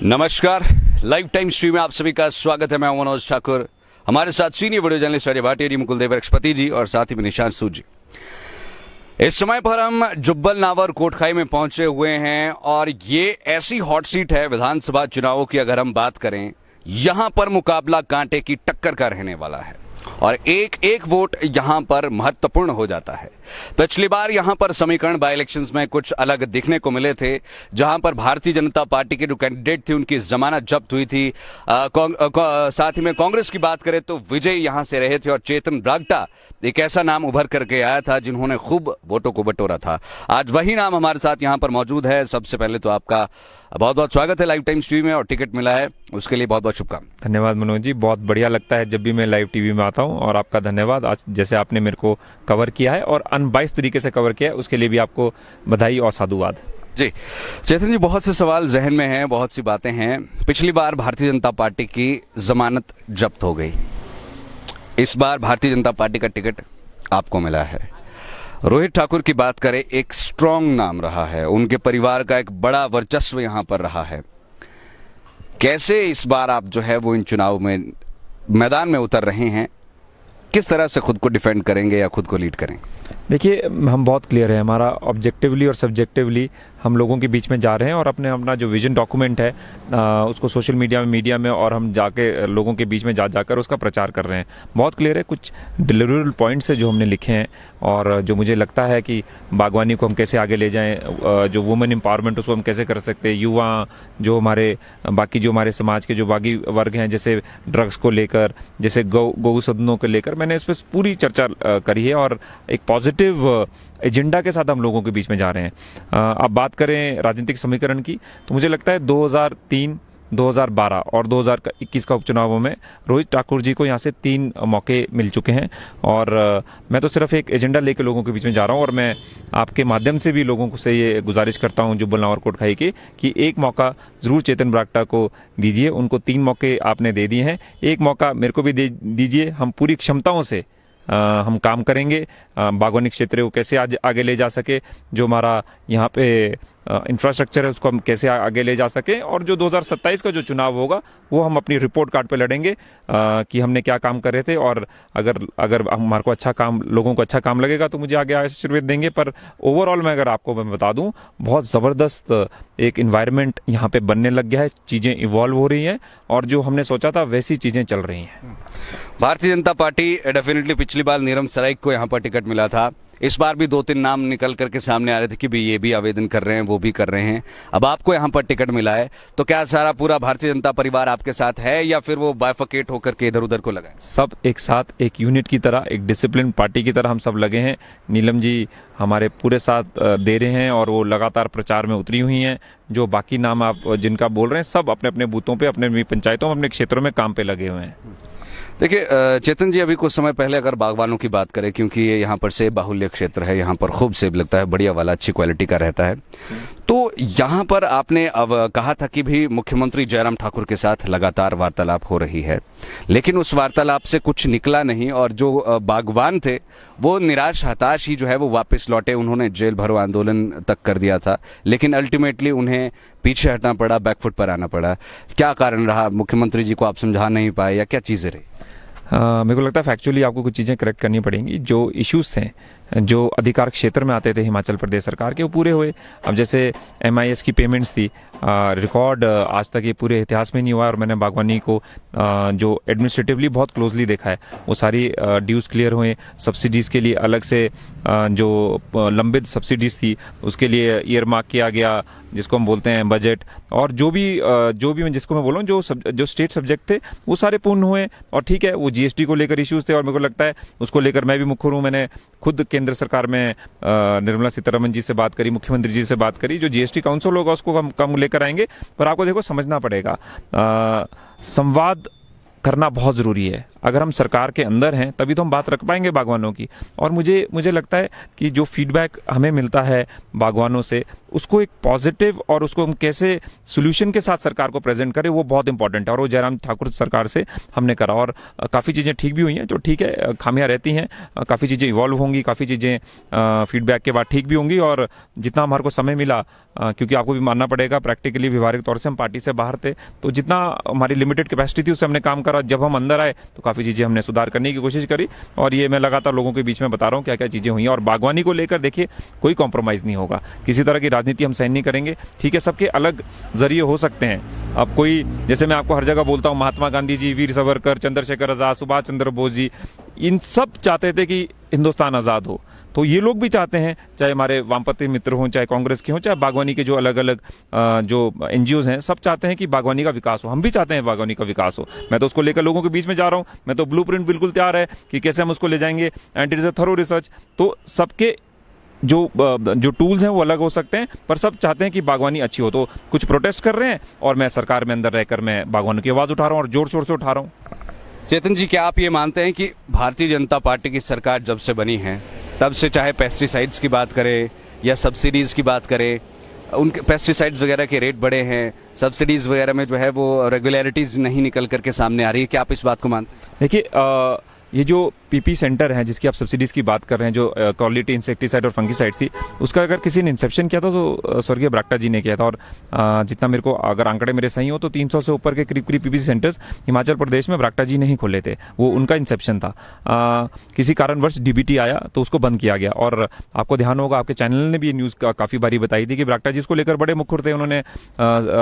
नमस्कार, live time stream में आप सभी का स्वागत है। मैं मनोज ठाकुर, हमारे साथ senior video journalist Ajay Bhatia ji, Mukul Dev एक्सपति जी और साथ ही में निशांत सूद जी। इस समय पर हम जुब्बल नावर कोटखाई में पहुंचे हुए हैं और ये ऐसी हॉट सीट है विधानसभा चुनावों की। अगर हम बात करें, यहां पर मुकाबला कांटे की टक्कर का रहने वाला है और एक एक वोट यहां पर महत्वपूर्ण हो जाता है। पिछली बार यहां पर समीकरण बाय इलेक्शंस में कुछ अलग दिखने को मिले थे, जहां पर भारतीय जनता पार्टी के जो कैंडिडेट थे उनकी जमानत जब्त हुई थी। साथ ही में कांग्रेस की बात करें तो विजय यहां से रहे थे और चेतन ब्रागटा एक ऐसा नाम उभर करके आया था जिन्होंने खूब वोटों को बटोरा था। आज वही नाम हमारे साथ यहां पर मौजूद है। सबसे पहले तो आपका बहुत बहुत स्वागत है लाइव टाइम स्ट्रीम में, और टिकट मिला है उसके लिए बहुत बहुत शुभकामनाएं। धन्यवाद मनोज जी, बहुत बढ़िया लगता है जब भी मैं लाइव टीवी में आता हूं, और आपका धन्यवाद आज जैसे आपने मेरे को कवर किया है और अनबाइस्ड तरीके से कवर किया है, उसके लिए भी आपको बधाई और साधुवाद। जी चेतन जी, बहुत से सवाल जहन में हैं, बहुत सी बातें हैं। पिछली बार भारतीय जनता पार्टी की जमानत जब्त हो गई, इस बार भारतीय जनता पार्टी का टिकट आपको मिला है। रोहित ठाकुर की बात करें, एक स्ट्रॉन्ग नाम रहा है, उनके परिवार का एक बड़ा वर्चस्व यहां पर रहा है। कैसे इस बार आप जो है वो इन चुनाव में मैदान में उतर रहे हैं, किस तरह से खुद को डिफेंड करेंगे या खुद को लीड करेंगे? देखिए, हम बहुत क्लियर है, हमारा ऑब्जेक्टिवली और सब्जेक्टिवली हम लोगों के बीच में जा रहे हैं और अपना जो विजन डॉक्यूमेंट है उसको सोशल मीडिया में और हम जाके लोगों के बीच में जाकर उसका प्रचार कर रहे हैं। बहुत क्लियर है, कुछ डिलीवरेबल पॉइंट्स है जो हमने लिखे हैं और जो मुझे लगता है कि बागवानी को हम कैसे आगे ले जाएं, जो वुमेन एम्पावरमेंट उसको हम कैसे कर सकते हैं, युवा जो हमारे बाकी जो हमारे समाज के जो बागी वर्ग हैं, जैसे ड्रग्स को लेकर, जैसे गौ सदनों को लेकर, मैंने इस पर पूरी चर्चा करी है और एक पॉजिटिव एजेंडा के साथ हम लोगों के बीच में जा रहे हैं। अब बात करें राजनीतिक समीकरण की, तो मुझे लगता है 2003, 2012 और 2021 का उपचुनावों में रोहित ठाकुर जी को यहाँ से 3 मौके मिल चुके हैं और मैं तो सिर्फ एक एजेंडा लेकर लोगों के बीच में जा रहा हूँ और मैं आपके माध्यम से भी लोगों से ये गुजारिश करता हूँ जुब्बल नावर कोटखाई की कि एक मौका ज़रूर चेतन ब्रागटा को दीजिए। उनको 3 मौके आपने दे दिए हैं, एक मौका मेरे को भी दे दीजिए। हम पूरी क्षमताओं से हम काम करेंगे, बागवानी क्षेत्र को कैसे आगे ले जा सके, जो हमारा यहाँ पे इंफ्रास्ट्रक्चर है उसको हम कैसे आगे ले जा सके, और जो 2027 का जो चुनाव होगा वो हम अपनी रिपोर्ट कार्ड पे लड़ेंगे कि हमने क्या काम कर रहे थे, और अगर हमारे को अच्छा काम, लोगों को अच्छा काम लगेगा तो मुझे आगे आशीर्वाद देंगे। पर ओवरऑल मैं अगर आपको मैं बता दूं, बहुत ज़बरदस्त एक इन्वायरमेंट यहाँ पे बनने लग गया है, चीज़ें इवॉल्व हो रही हैं और जो हमने सोचा था वैसी चीज़ें चल रही हैं। भारतीय जनता पार्टी डेफिनेटली, पिछली बार नीरम सराइक को यहाँ पर टिकट मिला था, इस बार भी 2-3 नाम निकल करके सामने आ रहे थे कि भी ये भी आवेदन कर रहे हैं, वो भी कर रहे हैं। अब आपको यहाँ पर टिकट मिला है, तो क्या सारा पूरा भारतीय जनता परिवार आपके साथ है या फिर वो बाइफकेट होकर के इधर उधर को लगा है? सब एक साथ, एक यूनिट की तरह, एक डिसिप्लिन पार्टी की तरह हम सब लगे हैं। नीलम जी हमारे पूरे साथ दे रहे हैं और वो लगातार प्रचार में उतरी हुई हैं। जो बाकी नाम आप जिनका बोल रहे हैं, सब अपने अपने बूथों पे, अपने पंचायतों में, अपने क्षेत्रों में काम पे लगे हुए हैं। देखिए चेतन जी, अभी कुछ समय पहले अगर बागवानों की बात करें, क्योंकि ये यहाँ पर सेब बाहुल्य क्षेत्र है, यहाँ पर खूब सेब लगता है, बढ़िया वाला, अच्छी क्वालिटी का रहता है, तो यहाँ पर आपने अब कहा था कि भी मुख्यमंत्री जयराम ठाकुर के साथ लगातार वार्तालाप हो रही है, लेकिन उस वार्तालाप से कुछ निकला नहीं और जो बागवान थे वो निराश हताश ही जो है वो वापस लौटे। उन्होंने जेल भरो आंदोलन तक कर दिया था, लेकिन अल्टीमेटली उन्हें पीछे हटना पड़ा, बैकफुट पर आना पड़ा। क्या कारण रहा? मुख्यमंत्री जी को आप समझा नहीं पाए या क्या चीज़ें रही? मेरे को लगता है फैक्चुअली आपको कुछ चीज़ें करेक्ट करनी पड़ेंगी। जो इश्यूज थे, जो अधिकार क्षेत्र में आते थे हिमाचल प्रदेश सरकार के, वो पूरे हुए। अब जैसे MIS की पेमेंट्स थी, रिकॉर्ड आज तक ये पूरे इतिहास में नहीं हुआ और मैंने बागवानी को जो एडमिनिस्ट्रेटिवली बहुत क्लोजली देखा है, वो सारी ड्यूज क्लियर हुए। सब्सिडीज़ के लिए अलग से जो लंबित सब्सिडीज़ थी उसके लिए ईयर मार्क किया गया, जिसको हम बोलते हैं बजट, और जो भी मैं जिसको मैं बोल रहा हूँ, जो स्टेट सब्जेक्ट थे वो सारे पूर्ण हुए। और ठीक है, वो GST को लेकर इश्यूज थे और मेरे को लगता है उसको लेकर मैं भी मुखर हूँ। मैंने खुद केंद्र सरकार में निर्मला सीतारमण जी से बात करी, मुख्यमंत्री जी से बात करी, जो GST काउंसिल होगा उसको हम कम लेकर आएंगे। पर आपको देखो समझना पड़ेगा, संवाद करना बहुत ज़रूरी है। अगर हम सरकार के अंदर हैं तभी तो हम बात रख पाएंगे बागवानों की। और मुझे लगता है कि जो फीडबैक हमें मिलता है बागवानों से, उसको एक पॉजिटिव और उसको हम कैसे सोल्यूशन के साथ सरकार को प्रेजेंट करें, वो बहुत इंपॉर्टेंट है। और वो जयराम ठाकुर सरकार से हमने करा, और काफ़ी चीज़ें ठीक भी हुई हैं। जो ठीक है, खामियां रहती हैं, काफ़ी चीज़ें इवॉल्व होंगी, काफ़ी चीज़ें फीडबैक के बाद ठीक भी होंगी। और जितना हमारे को समय मिला, क्योंकि आपको भी मानना पड़ेगा प्रैक्टिकली व्यवहारिक तौर से हम पार्टी से बाहर थे, तो जितना हमारी लिमिटेड कैपेसिटी थी उससे हमने काम करा। जब हम अंदर आए तो काफ़ी चीज़ें हमने सुधार करने की कोशिश करी, और ये मैं लगातार लोगों के बीच में बता रहा हूँ क्या क्या चीज़ें हुई हैं। और बागवानी को लेकर देखिए कोई कॉम्प्रोमाइज़ नहीं होगा, किसी तरह की राजनीति हम सहन नहीं करेंगे। ठीक है, सबके अलग जरिए हो सकते हैं। अब कोई, जैसे मैं आपको हर जगह बोलता हूँ, महात्मा गांधी जी, वीर सावरकर, चंद्रशेखर आज़ाद, सुभाष चंद्र बोस जी, इन सब चाहते थे कि हिंदुस्तान आज़ाद हो। तो ये लोग भी चाहते हैं, चाहे हमारे वामपंथी मित्र हों, चाहे कांग्रेस के हों, चाहे बागवानी के जो अलग अलग जो एनजीओज हैं, सब चाहते हैं कि बागवानी का विकास हो। हम भी चाहते हैं बागवानी का विकास हो। मैं तो उसको लेकर लोगों के बीच में जा रहा हूँ। मैं तो ब्लूप्रिंट बिल्कुल तैयार है कि कैसे हम उसको ले जाएंगे, and it is a thorough research. तो सबके जो टूल्स हैं वो अलग हो सकते हैं, पर सब चाहते हैं कि बागवानी अच्छी हो। तो कुछ प्रोटेस्ट कर रहे हैं, और मैं सरकार में अंदर रहकर मैं बागवानों की आवाज़ उठा रहा हूँ, और जोर शोर से उठा रहा हूँ। चेतन जी, क्या आप ये मानते हैं कि भारतीय जनता पार्टी की सरकार जब से बनी है तब से, चाहे पेस्टिसाइड्स की बात करें या सब्सिडीज़ की बात करें, उनके पेस्टिसाइड्स वगैरह के रेट बढ़े हैं, सब्सिडीज़ वगैरह में जो है वो रेगुलरिटीज़ नहीं निकल करके सामने आ रही है, क्या आप इस बात को मानते हैं? देखिए, ये जो पीपी सेंटर है जिसकी आप सब्सिडीज़ की बात कर रहे हैं, जो क्वालिटी इंसेक्टिसाइड और फंगिसाइड थी, उसका अगर किसी ने इंसेप्शन किया था तो स्वर्गीय बरागटा जी ने किया था। और जितना मेरे को, अगर आंकड़े मेरे सही हो, तो 300 से ऊपर के करीब पीपी सेंटर्स हिमाचल प्रदेश में बरागटा जी ने ही खोले थे। वो उनका इंसेप्शन था। किसी कारणवश डीबीटी आया तो उसको बंद किया गया। और आपको ध्यान होगा, आपके चैनल ने भी ये न्यूज़ काफ़ी बारी बताई थी कि बरागटा जी इसको लेकर बड़े मुखर थे। उन्होंने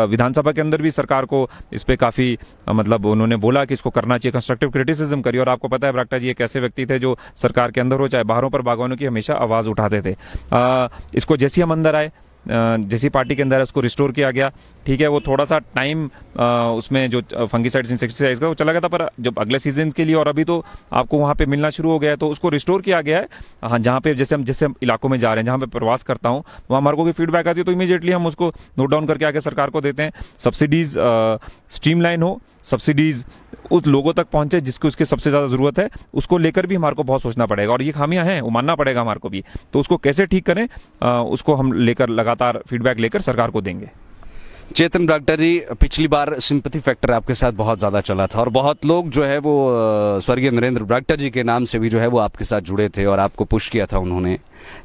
विधानसभा के अंदर भी सरकार को इस पर काफ़ी मतलब उन्होंने बोला कि इसको करना चाहिए, कंस्ट्रक्टिव क्रिटिसिज्म करी। और आपको पता है बरागटा जी एक ऐसे व्यक्ति थे जो सरकार के अंदर हो चाहे बाहर हो, पर बागवानों की हमेशा आवाज उठाते थे। इसको जैसे हम अंदर आए, जैसी पार्टी के अंदर है, उसको रिस्टोर किया गया। ठीक है, वो थोड़ा सा टाइम उसमें जो फंगिसाइड्स इंसेक्टिसाइड्स का वो चला गया था, पर जब अगले सीजन के लिए, और अभी तो आपको वहाँ पे मिलना शुरू हो गया है, तो उसको रिस्टोर किया गया है। हाँ, जहाँ पे जैसे हम इलाकों में जा रहे हैं, जहाँ पे प्रवास करता हूँ, वहाँ हमारे को भी फीडबैक आती है, तो इमीडिएटली हम उसको नोट डाउन करके आगे सरकार को देते हैं। सब्सिडीज स्ट्रीमलाइन हो, सब्सिडीज उस लोगों तक पहुंचे जिसको उसकी सबसे ज़्यादा ज़रूरत है, उसको लेकर भी हमारे को बहुत सोचना पड़ेगा। और ये खामियां हैं, वो मानना पड़ेगा हमारे को भी। तो उसको कैसे ठीक करें, उसको हम लेकर लगातार फीडबैक लेकर सरकार को देंगे। चेतन बरागटा जी, पिछली बार सिंपैथी फैक्टर आपके साथ बहुत ज़्यादा चला था, और बहुत लोग जो है वो स्वर्गीय नरेंद्र बरागटा जी के नाम से भी जो है वो आपके साथ जुड़े थे और आपको पुश किया था उन्होंने।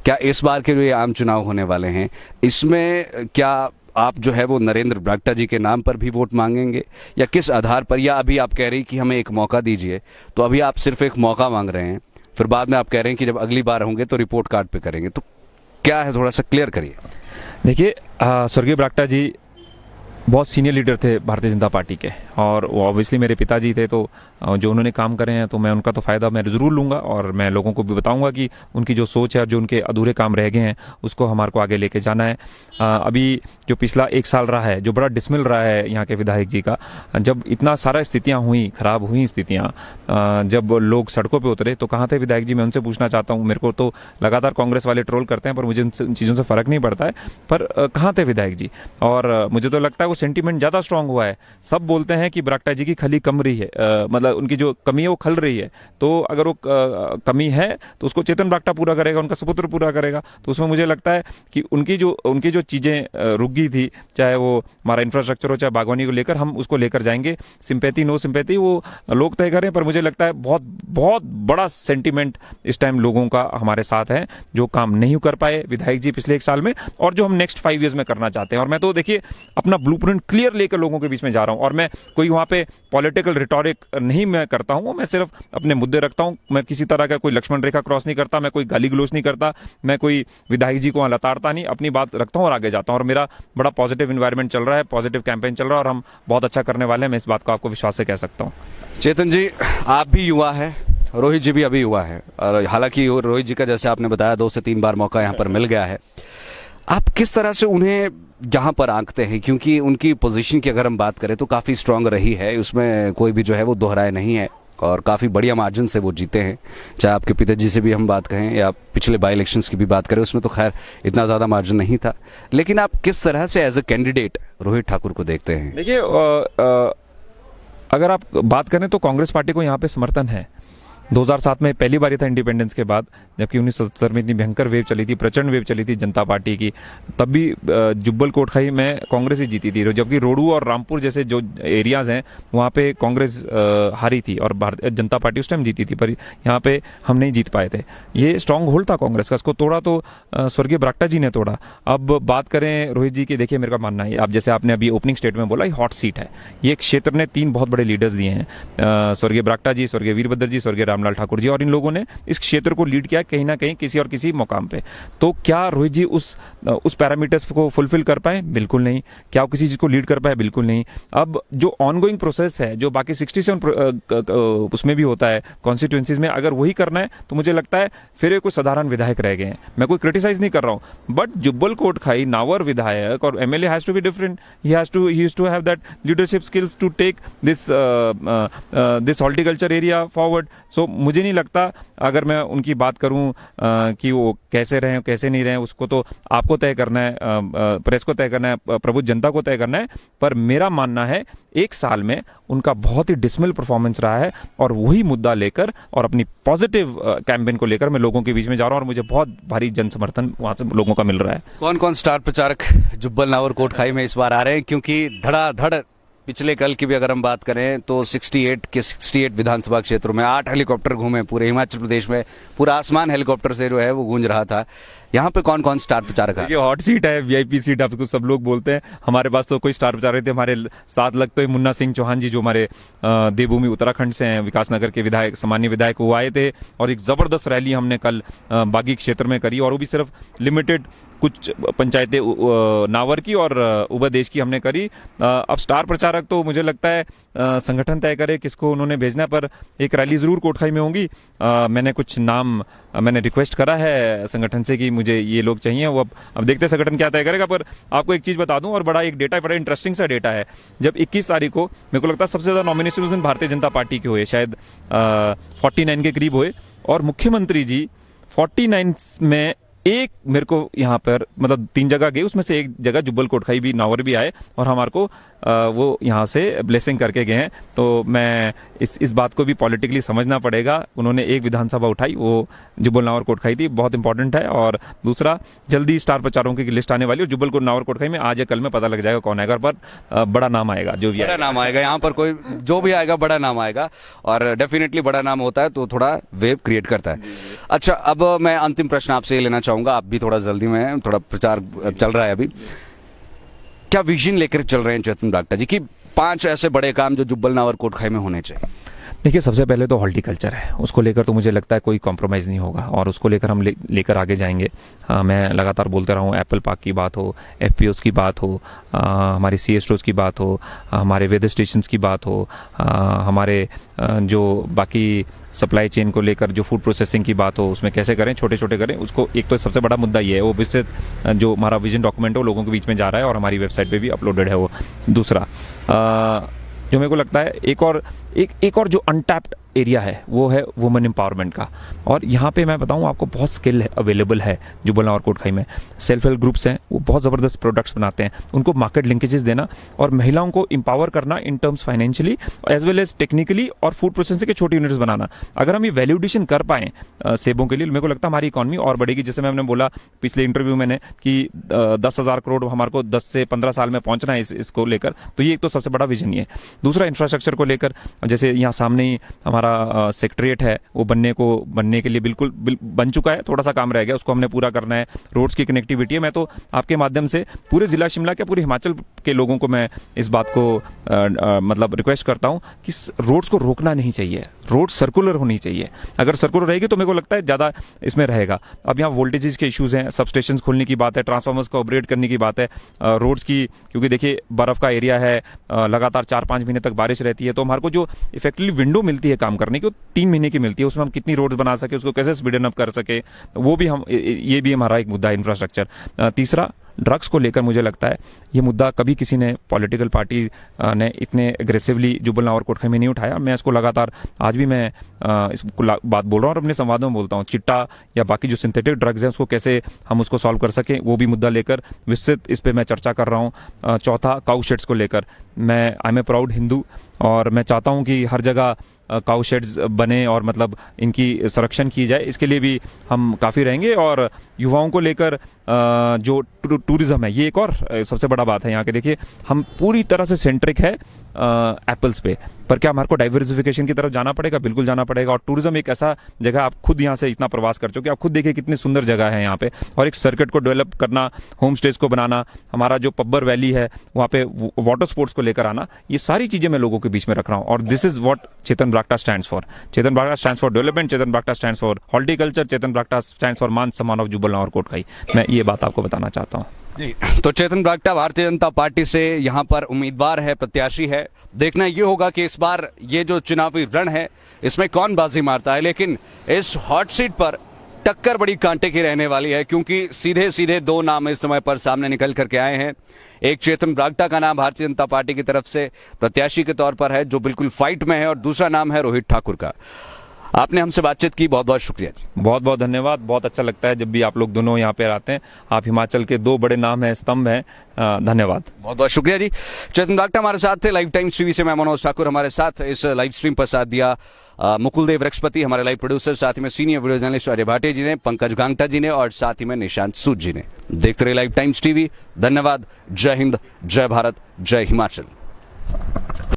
क्या इस बार के जो ये आम चुनाव होने वाले हैं, इसमें क्या आप जो है वो नरेंद्र बरागटा जी के नाम पर भी वोट मांगेंगे, या किस आधार पर? या अभी आप कह रही कि हमें एक मौका दीजिए, तो अभी आप सिर्फ एक मौका मांग रहे हैं, फिर बाद में आप कह रहे हैं कि जब अगली बार होंगे तो रिपोर्ट कार्ड पे करेंगे, तो क्या है, थोड़ा सा क्लियर करिए। देखिए, स्वर्गीय बरागटा जी बहुत सीनियर लीडर थे भारतीय जनता पार्टी के, और वो ऑब्वियसली मेरे पिताजी थे। तो जो उन्होंने काम करे हैं, तो मैं उनका तो फ़ायदा मैं ज़रूर लूँगा, और मैं लोगों को भी बताऊँगा कि उनकी जो सोच है और जो उनके अधूरे काम रह गए हैं, उसको हमारे को आगे लेके जाना है। अभी जो पिछला 1 साल रहा है, जो बड़ा डिसमिल रहा है यहाँ के विधायक जी का, जब इतना सारा स्थितियाँ हुई, ख़राब हुई स्थितियाँ, जब लोग सड़कों पर उतरे, तो कहाँ थे विधायक जी? मैं उनसे पूछना चाहता हूँ। मेरे को तो लगातार कांग्रेस वाले ट्रोल करते हैं, पर मुझे उन चीज़ों से फ़र्क नहीं पड़ता है, पर कहाँ थे विधायक जी? और मुझे तो लगता है वो सेंटीमेंट ज़्यादा स्ट्रांग हुआ है। सब बोलते हैं कि बरागटा जी की खली कम रही है, मतलब उनकी जो कमी है वो खल रही है। तो अगर वो कमी है तो उसको चेतन बरागटा पूरा करेगा, उनका सुपुत्र पूरा करेगा। तो उसमें मुझे लगता है कि उनकी जो चीज़ें रुक गई थी, चाहे वो हमारा इंफ्रास्ट्रक्चर हो, चाहे बागवानी को लेकर, हम उसको लेकर जाएंगे। सिंपैथी नो सिंपैथी वो लोग तय करें, पर मुझे लगता है बहुत बहुत बड़ा सेंटीमेंट इस टाइम लोगों का हमारे साथ है, जो काम नहीं कर पाए विधायक जी पिछले 1 साल में, और जो हम नेक्स्ट 5 ईयर्स में करना चाहते हैं। और मैं तो देखिए अपना ब्लूप्रिंट क्लियर लेकर लोगों के बीच में जा रहा हूं, और मैं कोई वहां पे पॉलिटिकल रिटोरिक नहीं मैं करता हूं, मैं सिर्फ अपने मुद्दे रखता हूं। मैं किसी तरह का कोई लक्ष्मण रेखा क्रॉस नहीं करता, मैं कोई गाली गलोच नहीं करता, मैं कोई विधायक जी को लताड़ता नहीं, अपनी बात रखता हूं और आगे जाता हूं। और मेरा बड़ा पॉजिटिव इन्वायरमेंट चल रहा है, पॉजिटिव कैंपेन चल रहा है, और हम बहुत अच्छा करने वाले हैं। मैं इस बात को आपको विश्वास से कह सकता हूँ। चेतन जी, आप भी युवा है, रोहित जी भी अभी युवा है, और हालांकि रोहित जी का जैसे आपने बताया 2 से 3 बार मौका यहाँ पर मिल गया है। आप किस तरह से उन्हें यहाँ पर आंकते हैं? क्योंकि उनकी पोजीशन की अगर हम बात करें तो काफ़ी स्ट्रांग रही है, उसमें कोई भी जो है वो दोहराए नहीं है, और काफ़ी बढ़िया मार्जिन से वो जीते हैं। चाहे आपके पिताजी से भी हम बात कहें या पिछले बाई इलेक्शंस की भी बात करें, उसमें तो खैर इतना ज़्यादा मार्जिन नहीं था। लेकिन आप किस तरह से as a candidate Rohit Thakur को देखते हैं? देखिए, अगर आप बात करें तो कांग्रेस पार्टी को यहाँ पे समर्थन है। 2007 में पहली बार था इंडिपेंडेंस के बाद, जबकि 1977 में इतनी भयंकर वेव चली थी, प्रचंड वेव चली थी जनता पार्टी की, तब भी जुब्बल कोटखाई में कांग्रेस ही जीती थी, जबकि रोडू और रामपुर जैसे जो एरियाज हैं वहाँ पे कांग्रेस हारी थी और भारतीय जनता पार्टी उस टाइम जीती थी, पर यहाँ पे हम नहीं जीत पाए थे। ये स्ट्रांग होल्ड था कांग्रेस का, इसको तोड़ा तो स्वर्गीय बरागटा जी ने तोड़ा। अब बात करें रोहित जी की, देखिए मेरे का मानना है, आप जैसे आपने अभी ओपनिंग स्टेट में बोला, ये हॉट सीट है। ये क्षेत्र ने 3 बहुत बड़े लीडर्स दिए हैं, स्वर्गीय बरागटा जी, स्वर्गीय वीरभद्र जी, स्वर्गीय रामलाल ठाकुर जी, और इन लोगों ने इस क्षेत्र को लीड किया कहीं ना कहीं किसी और किसी मुकाम पे। तो क्या रोहित जी उस पैरामीटर्स को फुलफिल कर पाए? बिल्कुल नहीं। क्या वो किसी चीज को लीड कर पाए? बिल्कुल नहीं। अब जो ऑनगोइंग प्रोसेस है, जो बाकी 67 उसमें भी होता है कॉन्स्टिट्यूएंसीज में, अगर वही करना है तो मुझे लगता है फिर ये कोई साधारण विधायक रह गए हैं। मैं कोई क्रिटिसाइज नहीं कर रहा हूं, बट जुब्बल कोटखाई नावर विधायक और MLA has to be different. He has to have that leadership skills to take this horticulture area forward. So मुझे नहीं लगता, अगर मैं उनकी बात करूं कि वो कैसे रहे कैसे नहीं रहे, उसको तो आपको तय करना है, प्रेस को तय करना है, प्रबुद्ध जनता को तय करना है। पर मेरा मानना है 1 साल में उनका बहुत ही डिसमिल परफॉर्मेंस रहा है, और वही मुद्दा लेकर और अपनी पॉजिटिव कैंपेन को लेकर मैं लोगों के बीच में जा रहा हूं, और मुझे बहुत भारी जन समर्थन वहां से लोगों का मिल रहा है। कौन कौन स्टार प्रचारक जुब्बल नावर कोटखाई में इस बार आ रहे हैं? क्योंकि धड़ाधड़ पिछले कल की भी अगर हम बात करें तो 68 विधानसभा क्षेत्रों में 8 हेलीकॉप्टर घूमे, पूरे हिमाचल प्रदेश में पूरा आसमान हेलीकॉप्टर से जो है वो गूंज रहा था। यहाँ पे कौन कौन स्टार प्रचारक है? ये हॉट सीट है, वीआईपी सीट आपको सब लोग बोलते हैं। हमारे पास तो कोई स्टार प्रचारक थे, हमारे साथ लगते हैं मुन्ना सिंह चौहान जी, जो हमारे देवभूमि उत्तराखंड से हैं, विकासनगर के विधायक, सामान्य विधायक, वो आए थे और एक जबरदस्त रैली हमने कल बागी क्षेत्र में करी, और वो भी सिर्फ लिमिटेड कुछ पंचायतें नावर की और उबदेश की हमने करी। अब स्टार प्रचारक तो मुझे लगता है संगठन तय करे किसको उन्होंने भेजना, पर एक रैली जरूर कोटखाई में होंगी। मैंने कुछ नाम मैंने रिक्वेस्ट करा है संगठन से कि मुझे ये लोग चाहिए, वो अब देखते हैं संगठन क्या तय करेगा। पर आपको एक चीज बता दूं, और बड़ा एक डेटा, बड़ा इंटरेस्टिंग सा डेटा है, जब 21 तारीख को मेरे को लगता है सबसे ज्यादा नॉमिनेशन उस दिन भारतीय जनता पार्टी के हुए, शायद 49 के करीब हुए, और मुख्यमंत्री जी 49 में एक मेरे को यहाँ पर मतलब 3 जगह गए, उसमें से एक जगह जुब्बल कोटखाई भी नावर भी आए और हमारे को वो यहाँ से ब्लेसिंग करके गए हैं। तो मैं इस बात को भी पॉलिटिकली समझना पड़ेगा। उन्होंने एक विधानसभा उठाई, वो जुब्बल नावर कोटखाई थी, बहुत इंपॉर्टेंट है। और दूसरा, जल्दी स्टार प्रचारकों की लिस्ट आने वाली है, जुब्बल को नावर कोटखाई में आज या कल में पता लग जाएगा कौन आएगा, पर बड़ा नाम आएगा, जो भी बड़ा नाम आएगा यहाँ पर, कोई जो भी आएगा बड़ा नाम आएगा, और डेफिनेटली बड़ा नाम होता है तो थोड़ा वेव क्रिएट करता है। अच्छा, अब मैं अंतिम प्रश्न आपसे लेना चाहूंगा, आप भी थोड़ा जल्दी में, थोड़ा प्रचार चल रहा है अभी, क्या विजन लेकर चल रहे हैं चेतन बरागटा जी की 5 ऐसे बड़े काम जो जुब्बल नावर कोटखाई में होने चाहिए? देखिए, सबसे पहले तो हॉर्टिकल्चर है, उसको लेकर तो मुझे लगता है कोई कॉम्प्रोमाइज़ नहीं होगा, और उसको लेकर हम लेकर आगे जाएंगे। मैं लगातार बोलते रहा हूँ, एप्पल पार्क की बात हो, एफपीओस की बात हो, हमारी सीएसटोज की बात हो, हमारे वेदर स्टेशंस की बात हो, हमारे जो बाकी सप्लाई चेन को लेकर जो फूड प्रोसेसिंग की बात हो, उसमें कैसे करें, छोटे छोटे करें उसको। एक तो सबसे बड़ा मुद्दा ये है, वो विस्तृत जो हमारा विजन डॉक्यूमेंट है वो लोगों के बीच में जा रहा है और हमारी वेबसाइट पे भी अपलोडेड है वो। दूसरा, जो मेरे को लगता है एक और जो अनटैप्ड एरिया है वो है वुमेन एम्पावरमेंट का, और यहाँ पे मैं बताऊँ आपको बहुत स्किल अवेलेबल है जुब्बल नावर कोटखाई में। सेल्फ हेल्प ग्रुप्स हैं, वो बहुत ज़बरदस्त प्रोडक्ट्स बनाते हैं, उनको मार्केट लिंकेजेस देना और महिलाओं को एम्पावर करना in terms financially as well as technically, और फूड प्रोसेसिंग के छोटे यूनिट्स बनाना। अगर हम ये वैल्यू एडिशन कर पाएँ सेबों के लिए, मेरे को लगता है हमारी इकॉनमी और बढ़ेगी। जैसे मैंने बोला पिछले इंटरव्यू मैंने कि 10,000 करोड़ हमारे को 10 से 15 साल में पहुंचना है इसको लेकर, तो ये एक तो सबसे बड़ा विजन ये है। दूसरा, इंफ्रास्ट्रक्चर को लेकर, जैसे यहाँ सामने ही हमारा सेक्रेटरीट है, वो बनने के लिए बिल्कुल बन चुका है, थोड़ा सा काम रह गया, उसको हमने पूरा करना है। रोड्स की कनेक्टिविटी है, मैं तो आपके माध्यम से पूरे जिला शिमला के, पूरे हिमाचल के लोगों को मैं इस बात को मतलब रिक्वेस्ट करता हूं कि रोड्स को रोकना नहीं चाहिए, रोड सर्कुलर होनी चाहिए। अगर सर्कुलर रहेगी तो मेरे को लगता है ज़्यादा इसमें रहेगा। अब यहाँ वोल्टेजेस के इश्यूज़ हैं, सब स्टेशन खोलने की बात है, ट्रांसफार्मर्स को अपग्रेड करने की बात है, रोड्स की, क्योंकि देखिए बर्फ़ का एरिया है, लगातार 4-5 महीने तक बारिश रहती है, तो हमारे को जो इफेक्टिवली विंडो मिलती है काम करने की, वो 3 महीने की मिलती है। उसमें हम कितनी रोड्स बना सके, उसको कैसे स्पीडन अप कर सके, वो भी हम, ये भी हमारा एक मुद्दा है, इंफ्रास्ट्रक्चर। तीसरा, ड्रग्स को लेकर मुझे लगता है ये मुद्दा कभी किसी ने पॉलिटिकल पार्टी ने इतने एग्रेसिवली जुब्बल नावर कोटखाई में नहीं उठाया। मैं इसको लगातार आज भी मैं बात बोल रहा हूँ और अपने संवादों में बोलता हूँ। चिट्टा या बाकी जो सिंथेटिक ड्रग्स हैं उसको कैसे हम उसको सॉल्व कर सकें, वो भी मुद्दा लेकर विस्तृत इस पे मैं चर्चा कर रहा हूँ। चौथा, काऊ शेड्स को लेकर मैं I am a proud Hindu और मैं चाहता हूँ कि हर जगह काऊ शेड्स बने और मतलब इनकी संरक्षण की जाए, इसके लिए भी हम काफ़ी रहेंगे। और युवाओं को लेकर जो टूरिज़्म है, ये एक और सबसे बड़ा बात है यहाँ के। देखिए, हम पूरी तरह से सेंट्रिक है एप्पल्स पे, पर क्या हमारे को डाइवर्सिफिकेशन की तरफ जाना पड़ेगा? बिल्कुल जाना पड़ेगा। और टूरिज्म एक ऐसा जगह, आप खुद यहाँ से इतना प्रवास कर चुके, आप खुद देखिए कितनी सुंदर जगह है यहाँ पे, और एक सर्किट को डेवलप करना, होम स्टेज को बनाना, हमारा जो पब्बर वैली है वहाँ पे वाटर स्पोर्ट्स को लेकर आना, ये सारी चीज़ें मैं लोगों के बीच में रख रहा हूँ। और this is what Chetan Brakta stands for. Chetan Brakta stands for development, Chetan Brakta stands for horticulture, Chetan Brakta stands for मान सम्मान ऑफ जुब्बल नावर कोटखाई। मैं ये बात आपको बताना चाहता हूँ। जी, तो चेतन ब्राक्टा भारतीय जनता पार्टी से यहाँ पर उम्मीदवार है, प्रत्याशी है। देखना ये होगा कि इस बार ये जो चुनावी रण है इसमें कौन बाजी मारता है। लेकिन इस हॉट सीट पर टक्कर बड़ी कांटे की रहने वाली है, क्योंकि सीधे सीधे दो नाम इस समय पर सामने निकल करके आए हैं। एक चेतन ब्राक्टा का नाम भारतीय जनता पार्टी की तरफ से प्रत्याशी के तौर पर है, जो बिल्कुल फाइट में है, और दूसरा नाम है रोहित ठाकुर का। आपने हमसे बातचीत की, बहुत बहुत शुक्रिया। बहुत बहुत धन्यवाद। बहुत अच्छा लगता है जब भी आप लोग दोनों यहाँ पे आते हैं। आप हिमाचल के दो बड़े नाम हैं, स्तंभ हैं। धन्यवाद, बहुत बहुत शुक्रिया जी। चेतन ब्राक्टा हमारे साथ थे। लाइव टाइम्स टीवी से मैं मनोज ठाकुर। हमारे साथ इस लाइव स्ट्रीम पर साथ दिया मुकुल देव वृक्षपति, हमारे लाइव प्रोड्यूसर, साथ ही में senior video journalist Ajay Bhatia ji ने, पंकज गांगटा जी ने, और साथ ही में निशांत सूद जी ने। देखते रहे लाइव टाइम्स टीवी। धन्यवाद। जय हिंद, जय भारत, जय हिमाचल।